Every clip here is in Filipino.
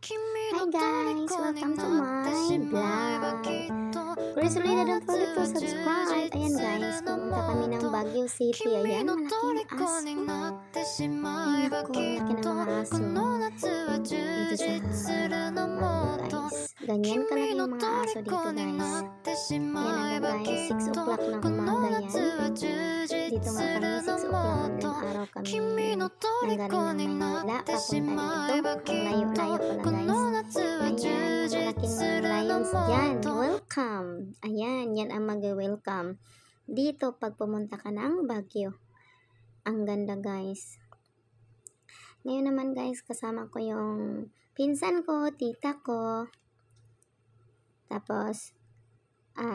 Hi guys! Welcome to my vlog! Chris Lina, don't forget to subscribe! Ayan guys, pumunta kami ng Baguio City. Ayan, malaking aso. Ay naku, laki ng mga aso. Dito sa Baguio guys. Ganyan kalaki yung mga aso dito guys. Yan na guys, 6 o'clock ng umaga yan. Dito nga kami, 6 o'clock ng araw kami nanggaling ng Maynila. Papunta dito. Ang layo-layo pala guys. Ayan, malaking lions dyan. Welcome! Ayan, yan ang mag-welcome. Dito pag pumunta ka ng Baguio. Ang ganda guys. Ngayon naman guys, kasama ko yung pinsan ko, tita ko. Tapos,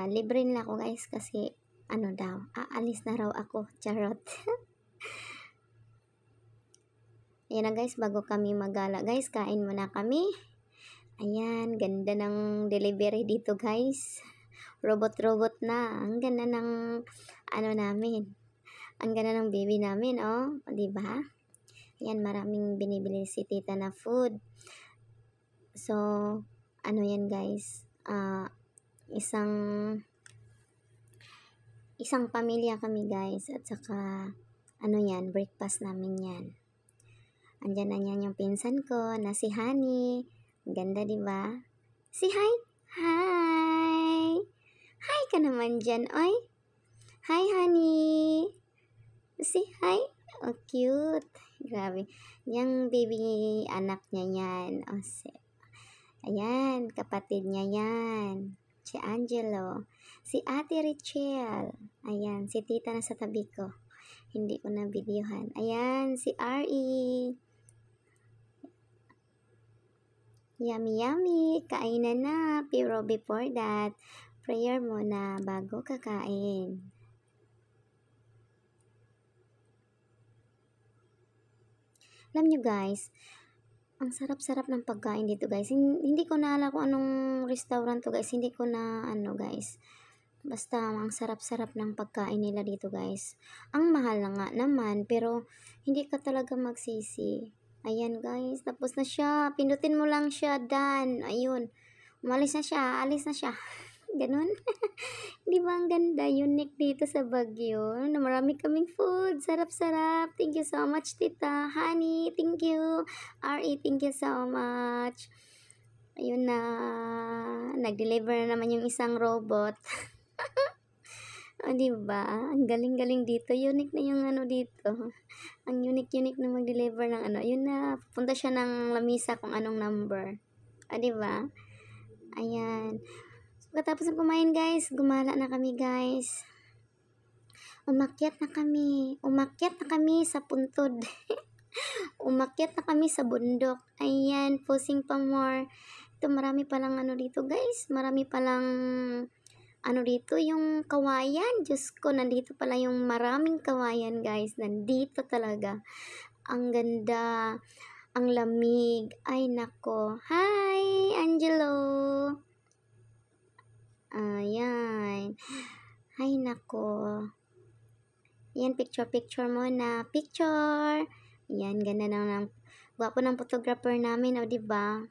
libre nila ako guys kasi ano daw, aalis na raw ako. Charot. Ayan na guys, bago kami magala guys, kain muna kami. Ayan, ganda ng delivery dito guys. Robot-robot na. Ang ganda ng ano namin. Ang ganda ng baby namin, oh. Diba? Ayan, maraming binibili si tita na food. So, ano yan guys. Isang pamilya kami guys. At saka, ano yan, breakfast namin yan. Andyan na yan yung pinsan ko na si Honey. Ganda, diba? Si hi! Hi! Hi ka naman dyan, oy! Hi, Honey! Si hi! Oh, cute! Grabe. Yung baby anak niya yan. Oh, ayan, kapatid niya yan. Si Angelo. Si Ate Richelle. Ayan, si tita na sa tabi ko. Hindi ko na videohan. Ayan, si R.E. Yummy, yummy. Kainan na. Pero before that, prayer muna bago kakain. Alam nyo guys, ang sarap-sarap ng pagkain dito guys. Hindi ko na alam kung anong restaurant to guys. Hindi ko na ano guys. Basta ang sarap-sarap ng pagkain nila dito guys. Ang mahal na nga naman, pero hindi ka talaga magsisi. Ayan guys, tapos na siya. Pindutin mo lang siya, done. Ayun. Umalis na siya, alis na siya. Ganun. Di ba ang ganda? Unique dito sa Baguio. Na marami kaming food. Sarap-sarap. Thank you so much, tita. Honey, thank you. R.E., thank you so much. Ayun na. Nag-deliver na naman yung isang robot. O, diba? Ang galing-galing dito. Unique na yung ano dito. Ang unique-unique na mag-deliver ng ano. Yun na, pupunta siya ng lamisa kung anong number. O, diba? Ayan. So, katapos ng kumain, guys, gumala na kami, guys. Umakyat na kami. Umakyat na kami sa puntod. Umakyat na kami sa bundok. Ayan, pusing pa more. Ito, marami palang ano dito, guys. Marami palang ano dito, yung kawayan. Diyos ko, nandito pala yung maraming kawayan, guys. Nandito talaga. Ang ganda. Ang lamig. Ay, nako. Hi, Angelo. Ayan. Ay, nako. Yan, picture muna. Picture. Yan, ganda ng gwapo ng photographer namin, o, diba?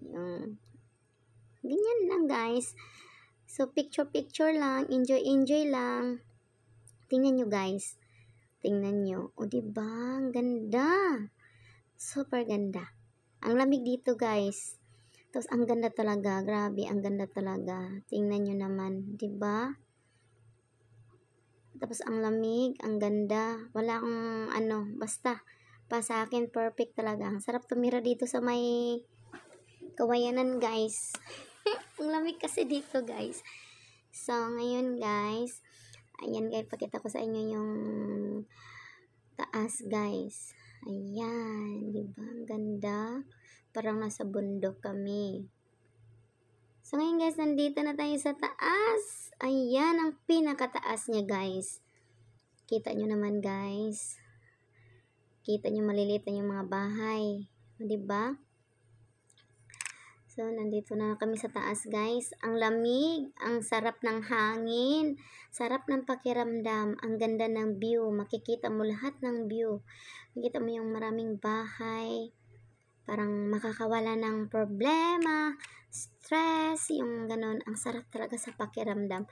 Yung ganyan lang, guys. So, picture lang. Enjoy lang. Tingnan nyo, guys. Tingnan nyo. O, diba? Ang ganda. Super ganda. Ang lamig dito, guys. Tapos, ang ganda talaga. Grabe, ang ganda talaga. Tingnan nyo naman. Diba? Tapos, ang lamig. Ang ganda. Wala akong ano. Basta. Pa sa akin, perfect talaga. Ang sarap tumira dito sa may kawayanan, guys. Ang lamig kasi dito, guys. So, ngayon, guys, ayan, guys, pakita ko sa inyo yung taas, guys. Ayan, diba? Ang ganda. Parang nasa bundok kami. So, ngayon, guys, nandito na tayo sa taas. Ayan, ang pinakataas niya, guys. Kita nyo naman, guys. Kita nyo maliliit na yung mga bahay. Diba? So, nandito na kami sa taas, guys. Ang lamig, ang sarap ng hangin, sarap ng pakiramdam, ang ganda ng view. Makikita mo lahat ng view. Makikita mo yung maraming bahay. parang makakawala ng problema, stress, yung ganun. Ang sarap talaga sa pakiramdam.